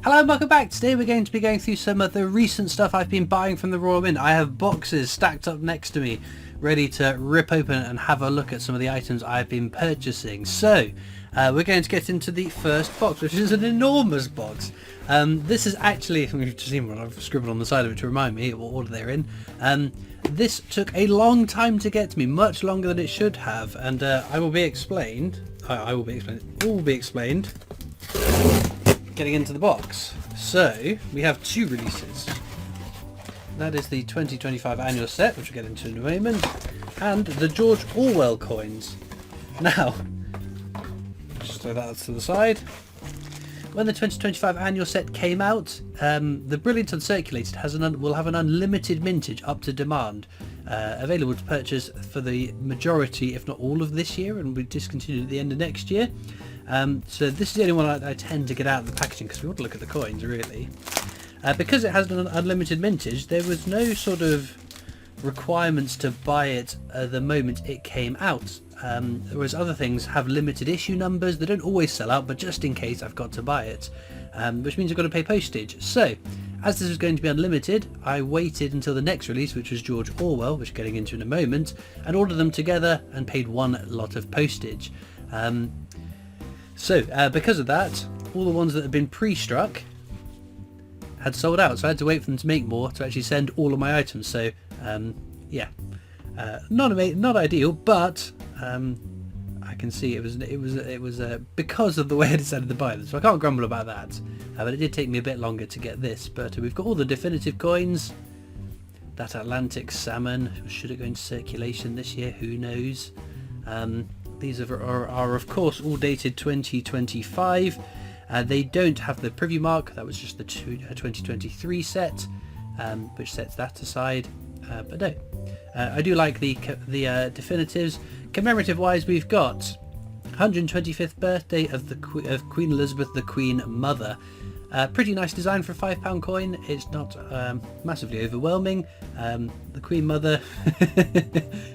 Hello and welcome back. Today we're going to be going through some of the recent stuff I've been buying from the Royal Mint. I have boxes stacked up next to me ready to rip open and have a look at some of the items I've been purchasing. So we're going to get into the first box, which is an enormous box. This is actually, you've just seen what I've scribbled on the side of it to remind me what order they're in. This took a long time to get to me, much longer than it should have, and I will be explained. I will be explained. All will be explained. Getting into the box. So we have two releases. That is the 2025 annual set, which we'll get into in a moment, and the George Orwell coins. Now, just throw that to the side. When the 2025 annual set came out, the Brilliant Uncirculated will have an unlimited mintage up to demand, available to purchase for the majority, if not all, of this year, and will be discontinued at the end of next year. So this is the only one I tend to get out of the packaging because we want to look at the coins really. Because it has an unlimited mintage, there was no sort of requirements to buy it the moment it came out. Whereas other things have limited issue numbers. They don't always sell out, but just in case I've got to buy it, which means I've got to pay postage. So as this was going to be unlimited, I waited until the next release, which was George Orwell, which we're getting into in a moment, and ordered them together and paid one lot of postage. So because of that, all the ones that had been pre-struck had sold out, so I had to wait for them to make more to actually send all of my items. So yeah, not ideal, but I can see it was because of the way I decided to buy them, so I can't grumble about that. But it did take me a bit longer to get this. But we've got all the definitive coins. That Atlantic salmon, should it go into circulation this year? Who knows? These are of course all dated 2025. They don't have the preview mark. That was just the 2023 set, which sets that aside. But no, I do like the definitives. Commemorative wise, we've got 125th birthday of Queen Elizabeth, the Queen Mother. Pretty nice design for a £5 coin. It's not massively overwhelming. The Queen Mother,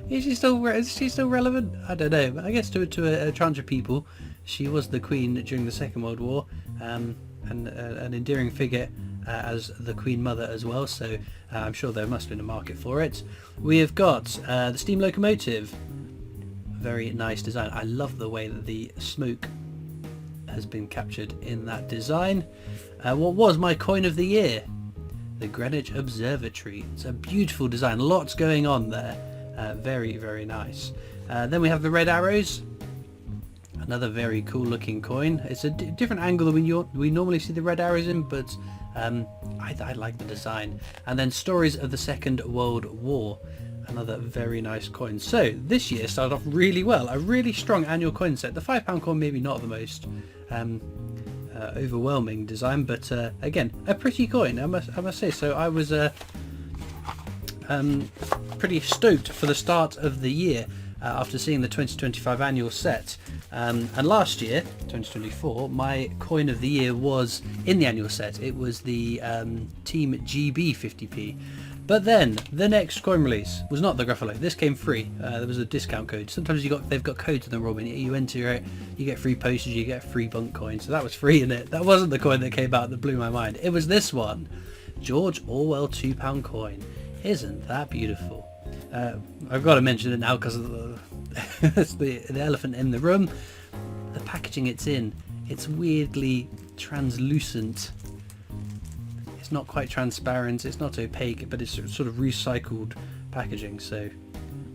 is she still relevant? I don't know. But I guess to a tranche of people, she was the Queen during the Second World War, and an endearing figure as the Queen Mother as well. So I'm sure there must have been a market for it. We have got the steam locomotive. Very nice design. I love the way that the smoke has been captured in that design. What was my coin of the year? The Greenwich Observatory. It's a beautiful design, lots going on there. Very, very nice. Then we have the red arrows. Another very cool looking coin. It's a different angle than we normally see the red arrows in, but I like the design. And then Stories of the Second World War. Another very nice coin. So this year started off really well. A really strong annual coin set. The £5 coin maybe not the most overwhelming design, but again, a pretty coin, I must say. So I was pretty stoked for the start of the year after seeing the 2025 annual set. And last year, 2024, my coin of the year was in the annual set. It was the Team GB 50p. But then the next coin release was not the Gruffalo. This came free. There was a discount code. Sometimes they've got codes in the Robin. You enter it, you get free postage, you get free bunk coin. So that was free in it. That wasn't the coin that came out that blew my mind. It was this one, George Orwell £2 coin. Isn't that beautiful? I've got to mention it now because it's the elephant in the room. The packaging it's in, it's weirdly translucent. It's not quite transparent, it's not opaque, but it's sort of recycled packaging, so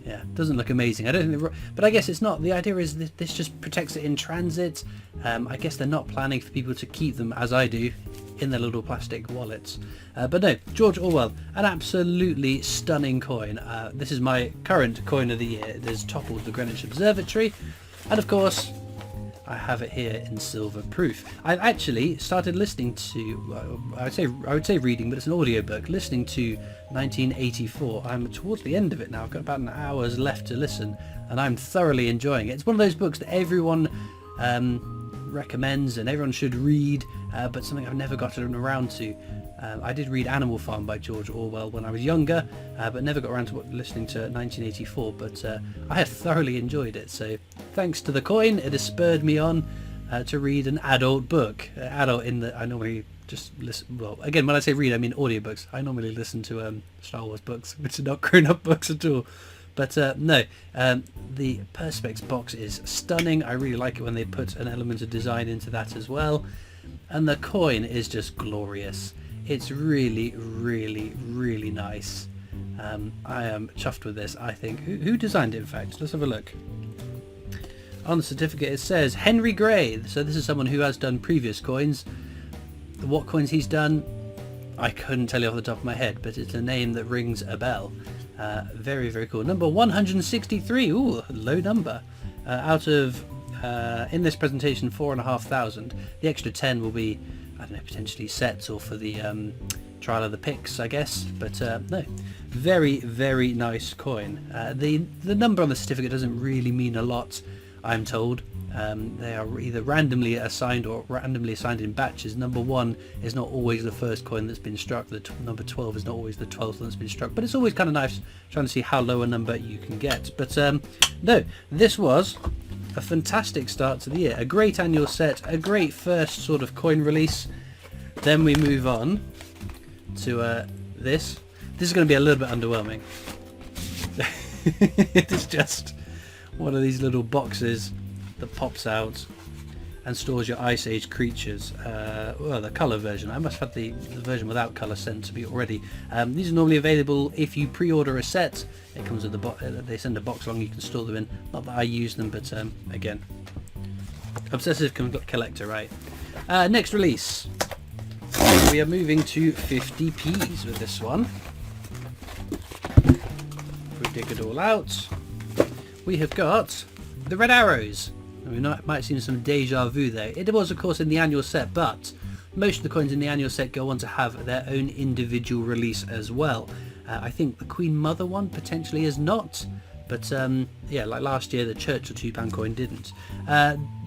yeah, doesn't look amazing. I don't think but I guess it's not. The idea is that this just protects it in transit. I guess they're not planning for people to keep them, as I do, in their little plastic wallets. But no, George Orwell, an absolutely stunning coin. This is my current coin of the year. It has toppled the Greenwich Observatory, and of course I have it here in silver proof. I've actually started listening to, I would say reading, but it's an audiobook, listening to 1984. I'm towards the end of it now. I've got about an hour's left to listen, and I'm thoroughly enjoying it. It's one of those books that everyone recommends and everyone should read, but something I've never gotten around to. I did read Animal Farm by George Orwell when I was younger, but never got around to listening to 1984, but I had thoroughly enjoyed it. So thanks to the coin, it has spurred me on to read an adult book. Adult in that I normally just listen. Well, again, when I say read, I mean audiobooks. I normally listen to Star Wars books, which are not grown-up books at all. But no, the Perspex box is stunning. I really like it when they put an element of design into that as well. And the coin is just glorious. It's really, really, really nice. I am chuffed with this, I think. Who designed it, in fact? Let's have a look. On the certificate it says Henry Gray. So this is someone who has done previous coins. What coins he's done, I couldn't tell you off the top of my head, but it's a name that rings a bell. Very, very cool. Number 163. Ooh, low number. Out of, in this presentation, 4,500. The extra 10 will be, I don't know, potentially sets or for the trial of the picks, I guess. But no, very, very nice coin. The number on the certificate doesn't really mean a lot, I'm told. They are either randomly assigned or randomly assigned in batches. Number 1 is not always the first coin that's been struck. Number 12 is not always the 12th one that's been struck. But it's always kind of nice trying to see how low a number you can get. But no, this was a fantastic start to the year. A great annual set, a great first sort of coin release. Then we move on to this. This is going to be a little bit underwhelming. It is just one of these little boxes that pops out and stores your Ice Age creatures. Well, the colour version. I must have the version without colour sent to me already. These are normally available if you pre-order a set. It comes with they send a box along, you can store them in. Not that I use them, but again, obsessive collector, right? Next release. We are moving to 50p's with this one. If we dig it all out, we have got the red arrows. We might seem some deja vu there. It was, of course, in the annual set, but most of the coins in the annual set go on to have their own individual release as well. I think the Queen Mother one potentially is not, but yeah, like last year, the Churchill £2 coin didn't.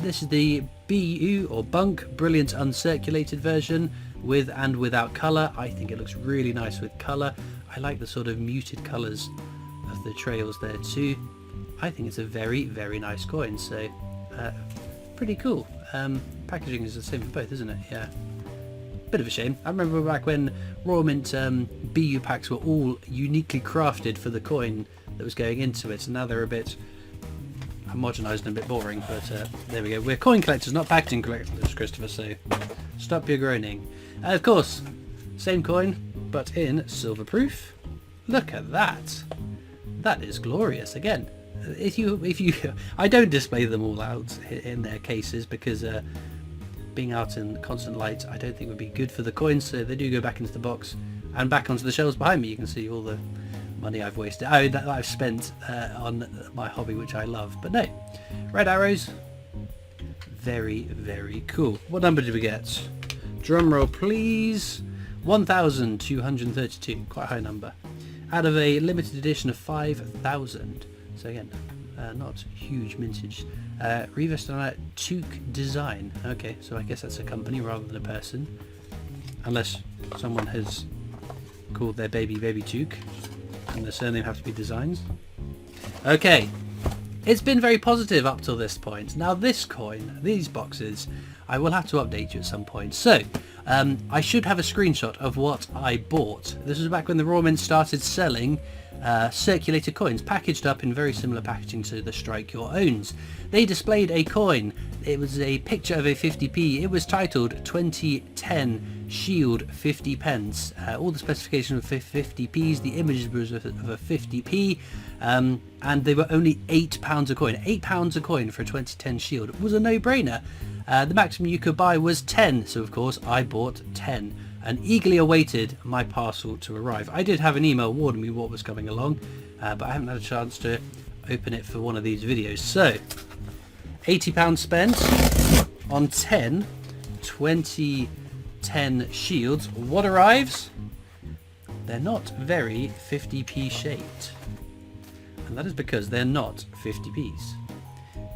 This is the BU or Bunk Brilliant Uncirculated version with and without colour. I think it looks really nice with colour. I like the sort of muted colours of the trails there too. I think it's a very, very nice coin, so pretty cool. Packaging is the same for both, isn't it? Yeah. Bit of a shame. I remember back when Royal Mint BU packs were all uniquely crafted for the coin that was going into it, and now they're a bit homogenised and a bit boring, but there we go. We're coin collectors, not packaging collectors, Christopher, so stop your groaning. Of course, same coin, but in silver proof. Look at that. That is glorious. Again, if you I don't display them all out in their cases because being out in constant light I don't think would be good for the coins, so they do go back into the box and back onto the shelves behind me. You can see all the money I've wasted, that I've spent on my hobby, which I love. But no, red arrows, very, very cool. What number did we get? Drum roll please. 1,232, quite a high number, out of a limited edition of 5,000. So again, not huge mintage. Rivest on a Toque design. Okay, so I guess that's a company rather than a person, unless someone has called their baby Toque and the surname have to be designs. Okay, it's been very positive up till this point. Now this coin, these boxes, I will have to update you at some point. So I should have a screenshot of what I bought. This was back when the Royal Mint started selling circulated coins packaged up in very similar packaging to the Strike Your Owns. They displayed a coin. It was a picture of a 50p. It was titled 2010 Shield 50 pence. All the specifications were 50p's. The images were of a 50p, and they were only £8 a coin. £8 a coin for a 2010 Shield. It was a no-brainer. The maximum you could buy was 10, so of course I bought 10. And eagerly awaited my parcel to arrive. I did have an email warning me what was coming along, but I haven't had a chance to open it for one of these videos. So, £80 spent on 10 2010 shields. What arrives? They're not very 50p shaped. And that is because they're not 50p's.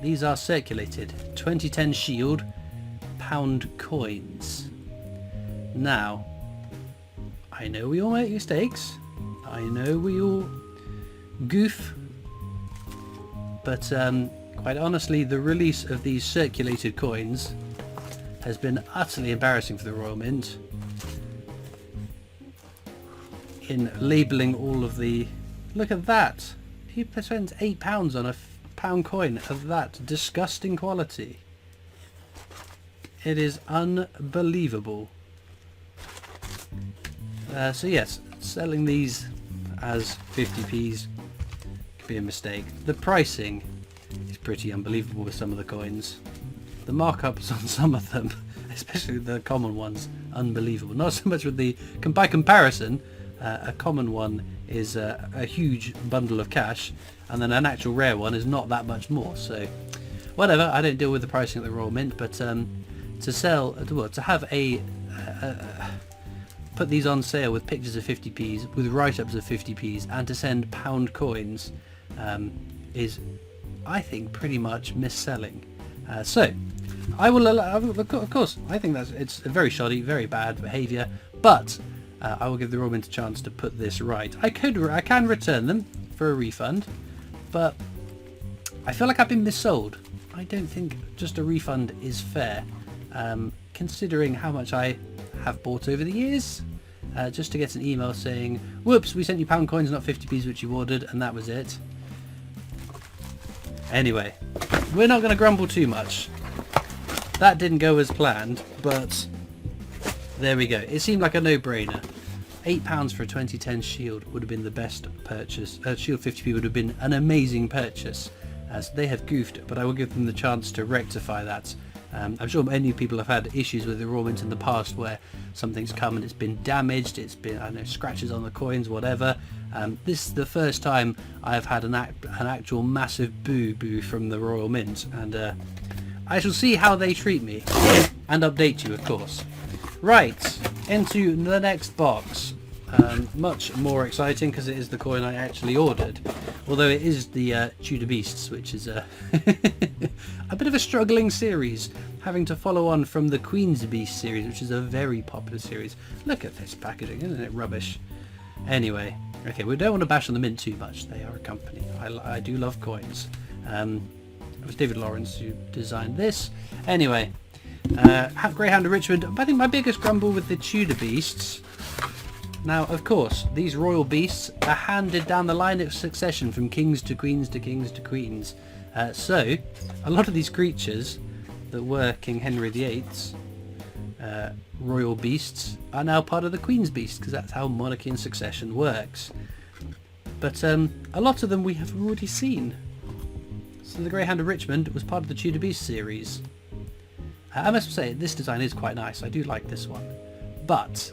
These are circulated 2010 shield pound coins. Now, I know we all make mistakes, I know we all goof, but quite honestly the release of these circulated coins has been utterly embarrassing for the Royal Mint. in labelling all of the... Look at that! He spends £8 on a pound coin of that disgusting quality. It is unbelievable. So yes, selling these as 50p's could be a mistake. The pricing is pretty unbelievable with some of the coins. The markups on some of them, especially the common ones, unbelievable. Not so much with the... By comparison, a common one is a huge bundle of cash, and then an actual rare one is not that much more. So whatever, I don't deal with the pricing at the Royal Mint, but to sell, to have a... put these on sale with pictures of 50p's, with write-ups of 50p's, and to send pound coins is, I think, pretty much mis-selling. So I will allow, of course, I think it's a very shoddy, very bad behaviour, but I will give the Royal Mint a chance to put this right. I can return them for a refund, but I feel like I've been missold. I don't think just a refund is fair, considering how much I have bought over the years. Just to get an email saying, whoops, we sent you pound coins, not 50p's, which you ordered, and that was it. Anyway, we're not going to grumble too much. That didn't go as planned, but there we go. It seemed like a no-brainer. £8 for a 2010 Shield would have been the best purchase. Shield 50p would have been an amazing purchase. So they have goofed, but I will give them the chance to rectify that. I'm sure many people have had issues with the Royal Mint in the past where something's come and it's been damaged, it's been, I don't know, scratches on the coins, whatever. This is the first time I've had an actual massive boo-boo from the Royal Mint, and I shall see how they treat me and update you, of course. Right, into the next box. Much more exciting because it is the coin I actually ordered, although it is the Tudor Beasts, which is a bit of a struggling series, having to follow on from the Queen's Beast series, which is a very popular series. Look at this packaging, isn't it rubbish? Anyway, okay, we don't want to bash on the Mint too much. They are a company. I do love coins. It was David Lawrence who designed this. Anyway, Greyhound of Richmond. I think my biggest grumble with the Tudor Beasts. Now, of course, these royal beasts are handed down the line of succession from kings to queens to kings to queens. So, a lot of these creatures that were King Henry VIII's royal beasts are now part of the Queen's Beast, because that's how monarchy and succession works. But a lot of them we have already seen. So the Greyhound of Richmond was part of the Tudor Beast series. I must say, this design is quite nice. I do like this one. But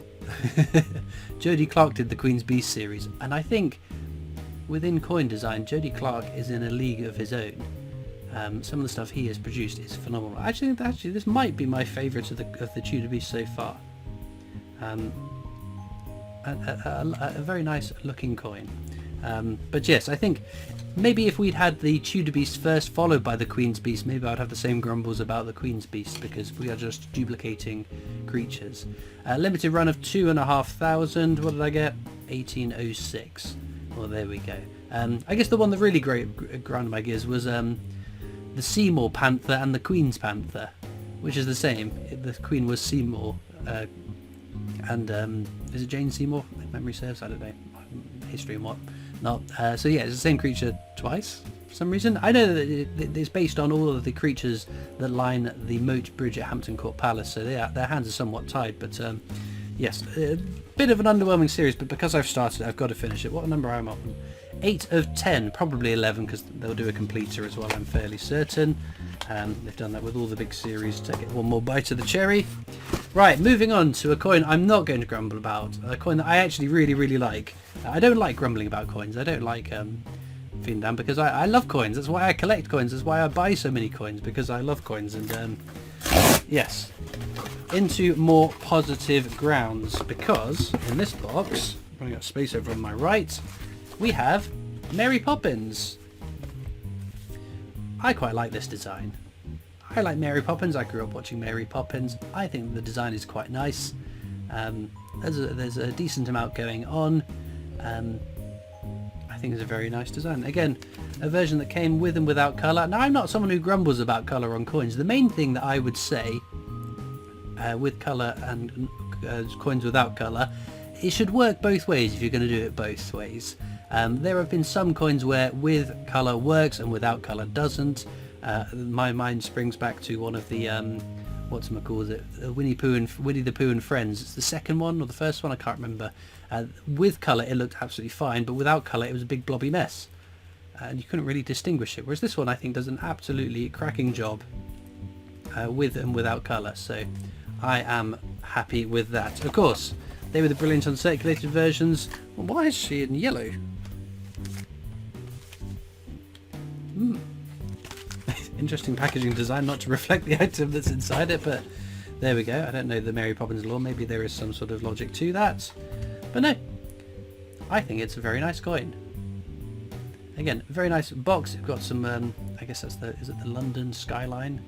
Jody Clark did the Queen's Beast series, and I think within coin design, Jody Clark is in a league of his own. Some of the stuff he has produced is phenomenal. Actually, this might be my favourite of the Tudor Beast so far. A very nice looking coin. But yes, I think maybe if we'd had the Tudor Beast first, followed by the Queen's Beast, maybe I'd have the same grumbles about the Queen's Beast, because we are just duplicating creatures. Limited run of 2,500. What did I get? 1806. Well, there we go. I guess the one that really ground my gears was the Seymour Panther and the Queen's Panther, which is the same. The Queen was Seymour, and is it Jane Seymour? If memory serves, I don't know. History and what not. So yeah, it's the same creature twice for some reason. I know that it's based on all of the creatures that line the moat bridge at Hampton Court Palace, so their hands are somewhat tied, but yes, a bit of an underwhelming series, but because I've started I've got to finish it. What number am I on? 8 of 10, probably 11, because they'll do a completer as well, I'm fairly certain. They've done that with all the big series to get one more bite of the cherry. Right, moving on to a coin I'm not going to grumble about, a coin that I actually really like. I don't like grumbling about coins. I don't like feeling down, because I love coins. That's why I collect coins. That's why I buy so many coins, because I love coins. And yes, into more positive grounds, because in this box, running out of space over on my right, we have Mary Poppins. I quite like this design. I like Mary Poppins. I grew up watching Mary Poppins. I think the design is quite nice. There's a decent amount going on. I think it's a very nice design. Again, a version that came with and without colour. Now, I'm not someone who grumbles about colour on coins. The main thing that I would say with colour and coins without colour it should work both ways if you're going to do it both ways. There have been some coins where with colour works and without colour doesn't. My mind springs back to one of the Winnie the Pooh and Friends. It's the second one or the first one, I can't remember. With colour it looked absolutely fine, but without colour it was a big blobby mess, and you couldn't really distinguish it, whereas this one I think does an absolutely cracking job with and without colour, so I am happy with that. Of course, they were the brilliant uncirculated versions. Well, why is she in yellow? Interesting packaging design, not to reflect the item that's inside it, but there we go. I don't know the Mary Poppins law, maybe there is some sort of logic to that, but no, I think it's a very nice coin. Again, very nice box. It's got some I guess that's is it the London skyline?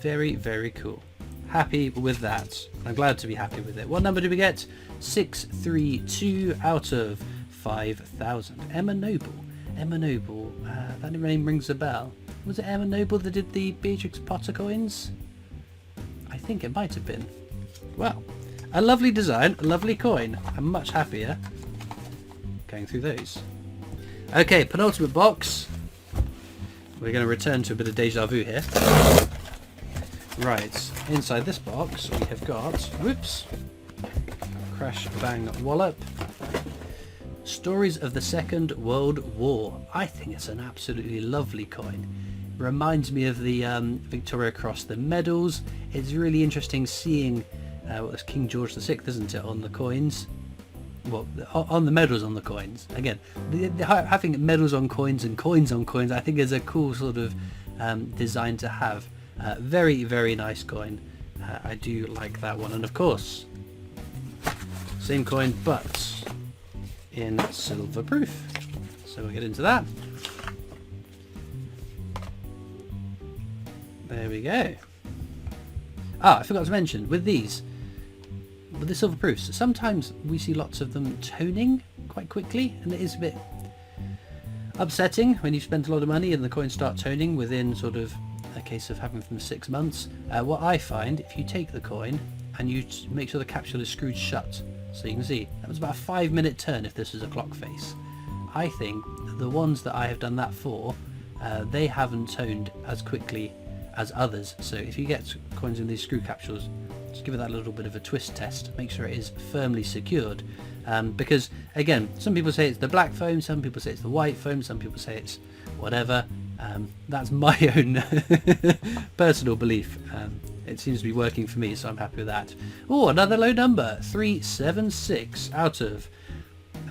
Very, very cool. Happy with that. I'm glad to be happy with it. What number do we get? 632 out of 5,000. Emma Noble. Emma Noble, that name rings a bell. Was it Emma Noble that did the Beatrix Potter coins? I think it might have been. Well, a lovely design, a lovely coin. I'm much happier going through those. Okay, penultimate box. We're going to return to a bit of deja vu here. Right, inside this box we have got, whoops, crash bang wallop. Stories of the Second World War. I think it's an absolutely lovely coin. Reminds me of the Victoria Cross, the medals. It's really interesting seeing what was King George VI, isn't it, on the coins? Well, on the medals on the coins. Again, having medals on coins and coins on coins, I think is a cool sort of design to have. Very, very nice coin. I do like that one, and of course, same coin but in silver proof. So we'll get into that. There we go. I forgot to mention, with these, with the silver proofs, sometimes we see lots of them toning quite quickly, and it is a bit upsetting when you spend a lot of money and the coins start toning within sort of a case of having them 6 months. What I find, if you take the coin and you make sure the capsule is screwed shut, so you can see that was about a 5-minute turn if this was a clock face. I think the ones that I have done that for, they haven't toned as quickly as others. So if you get coins in these screw capsules, just give it that little bit of a twist test, make sure it is firmly secured, because again, some people say it's the black foam, some people say it's the white foam, some people say it's whatever. That's my own personal belief. It seems to be working for me, so I'm happy with that. Oh, another low number, 376 out of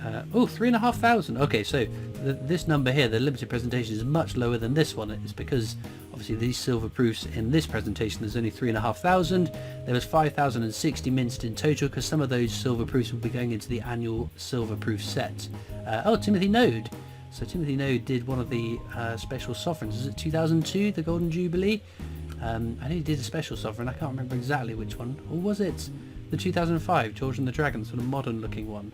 3,500. Okay, so this number here, the limited presentation, is much lower than this one. It's because obviously these silver proofs in this presentation, there's only 3,500. There was 5,060 minced in total, because some of those silver proofs will be going into the annual silver proof set. Timothy Node. So Timothy Node did one of the special sovereigns. Is it 2002, the Golden Jubilee? I know he did a special sovereign. I can't remember exactly which one. Or was it the 2005 George and the Dragon, sort of modern looking one?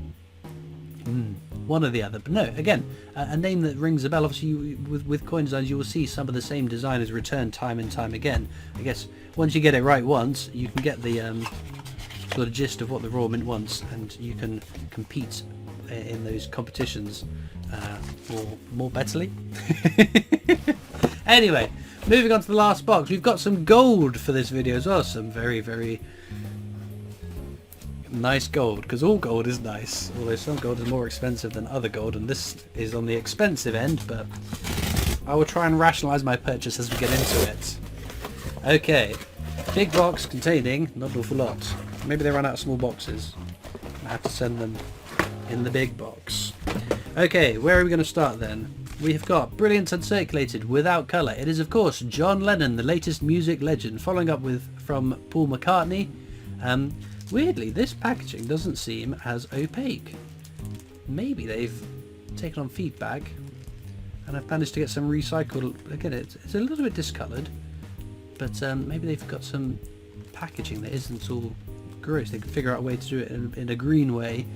One or the other. But no, again, a name that rings a bell. Obviously, with coin designs, you will see some of the same designers return time and time again. I guess once you get it right once, you can get the sort of gist of what the Royal Mint wants, and you can compete in those competitions more betterly. Anyway, moving on to the last box, we've got some gold for this video as well. Some very, very nice gold, because all gold is nice, although some gold is more expensive than other gold, and this is on the expensive end, but I will try and rationalize my purchase as we get into it. Okay, big box containing not an awful lot. Maybe they ran out of small boxes. I have to send them in the big box. Okay, where are we going to start then? We have got Brilliant Uncirculated without colour. It is of course John Lennon, the latest music legend, following up from Paul McCartney. Weirdly, this packaging doesn't seem as opaque. Maybe they've taken on feedback and I've managed to get some recycled. Again, it's a little bit discoloured, but maybe they've got some packaging that isn't all gross. They can figure out a way to do it in a green way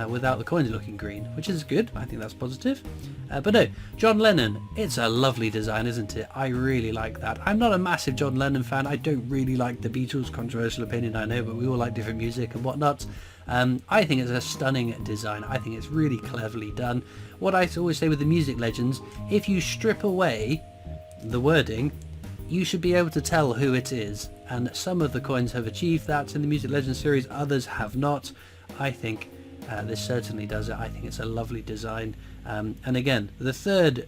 without the coins looking green, which is good. I think that's positive. But no, John Lennon, it's a lovely design, isn't it? I really like that. I'm not a massive John Lennon fan. I don't really like the Beatles. Controversial opinion, I know, but we all like different music and whatnot. I think it's a stunning design. I think it's really cleverly done. What I always say with the music legends, if you strip away the wording, you should be able to tell who it is. And some of the coins have achieved that in the Music Legends series, others have not. I think this certainly does it. I think it's a lovely design. And again, the third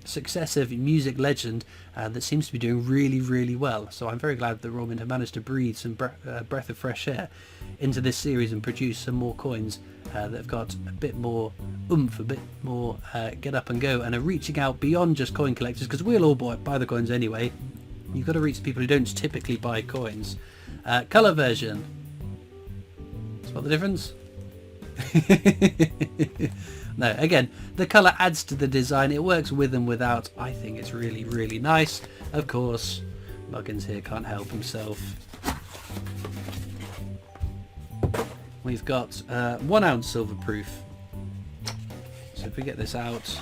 successive music legend that seems to be doing really, really well. So I'm very glad that Roman have managed to breathe some breath of fresh air into this series and produce some more coins that have got a bit more oomph, a bit more get up and go, and are reaching out beyond just coin collectors, because we'll all buy the coins anyway. You've got to reach people who don't typically buy coins. Colour version. Spot the difference? No, again, the colour adds to the design. It works with and without. I think it's really, really nice. Of course, Muggins here can't help himself. We've got 1 ounce silver proof. So if we get this out.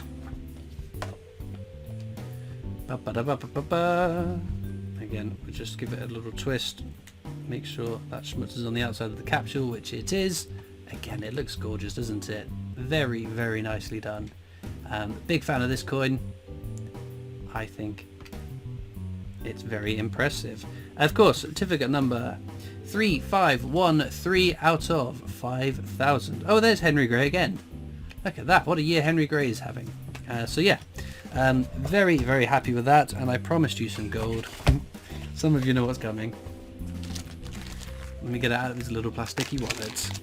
Again, we'll just give it a little twist. Make sure that schmutz is on the outside of the capsule, which it is. Again, it looks gorgeous, doesn't it? Very, very nicely done. Big fan of this coin. I think it's very impressive. Of course, certificate number 3513 out of 5,000. Oh, there's Henry Gray again. Look at that. What a year Henry Gray is having. So yeah, very, very happy with that. And I promised you some gold. Some of you know what's coming. Let me get it out of this little plasticky wallet.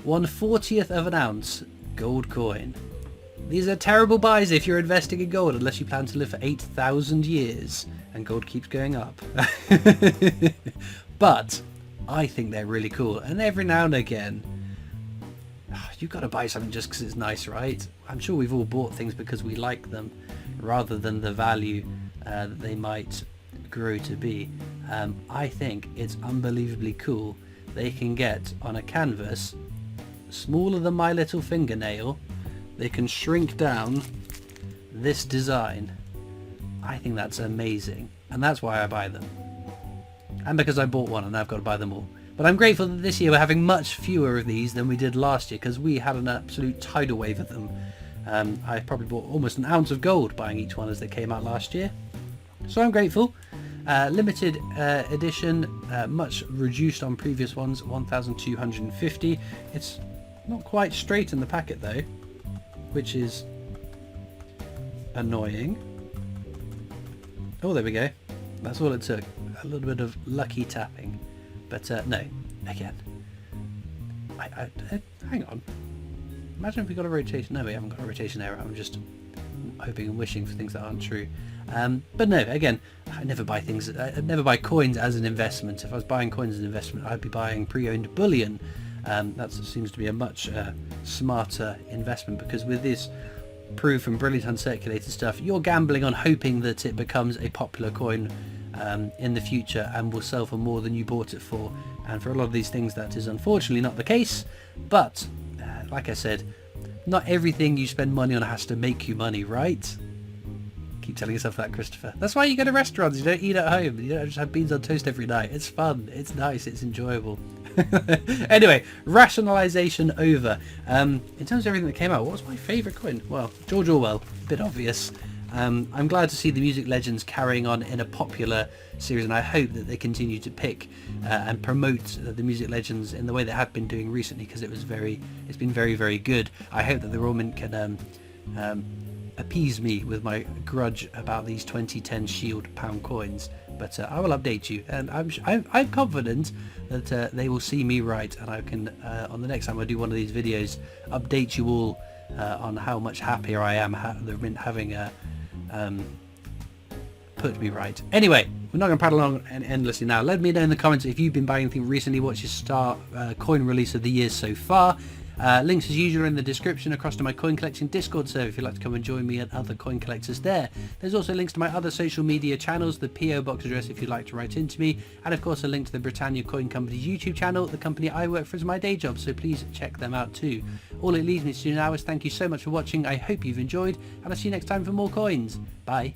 1/40th of an ounce gold coin. These are terrible buys if you're investing in gold, unless you plan to live for 8,000 years and gold keeps going up. But I think they're really cool, and every now and again you've got to buy something just because it's nice, right? I'm sure we've all bought things because we like them rather than the value that they might grow to be. I think it's unbelievably cool. They can get on a canvas smaller than my little fingernail. They can shrink down this design. I think that's amazing, and that's why I buy them, and because I bought one and I've got to buy them all. But I'm grateful that this year we're having much fewer of these than we did last year, because we had an absolute tidal wave of them. I probably bought almost an ounce of gold buying each one as they came out last year, so I'm grateful. Limited edition, much reduced on previous ones, 1,250. It's not quite straight in the packet though, which is annoying. Oh, there we go. That's all it took. A little bit of lucky tapping. But no, again. Hang on. Imagine if we got a rotation. No, we haven't got a rotation error. I'm just hoping and wishing for things that aren't true. But no, again, I never buy things. I never buy coins as an investment. If I was buying coins as an investment, I'd be buying pre-owned bullion. That seems to be a much smarter investment, because with this proof and brilliant uncirculated stuff, you're gambling on hoping that it becomes a popular coin in the future and will sell for more than you bought it for. And for a lot of these things, that is unfortunately not the case. But like I said, not everything you spend money on has to make you money, right? Keep telling yourself that, Christopher. That's why you go to restaurants. You don't eat at home. You don't just have beans on toast every night. It's fun. It's nice. It's enjoyable. Anyway, rationalisation over. In terms of everything that came out, what was my favourite coin? Well, George Orwell. A bit obvious. I'm glad to see the music legends carrying on in a popular series, and I hope that they continue to pick and promote the music legends in the way they have been doing recently, because it's been very, very good. I hope that the Royal Mint can appease me with my grudge about these 2010 Shield pound coins, but I will update you, and I'm confident that they will see me right, and I can on the next time I do one of these videos update you all on how much happier I am the Mint having put me right. Anyway, we're not going to prattle on endlessly now. Let me know in the comments if you've been buying anything recently. What's your star coin release of the year so far? Links as usual in the description across to my coin collecting Discord server if you'd like to come and join me and other coin collectors there. There's also links to my other social media channels, the PO box address if you'd like to write into me, and of course a link to the Britannia Coin Company's YouTube channel, the company I work for as my day job, so please check them out too. All it leaves me to do now is thank you so much for watching. I hope you've enjoyed, and I'll see you next time for more coins. Bye.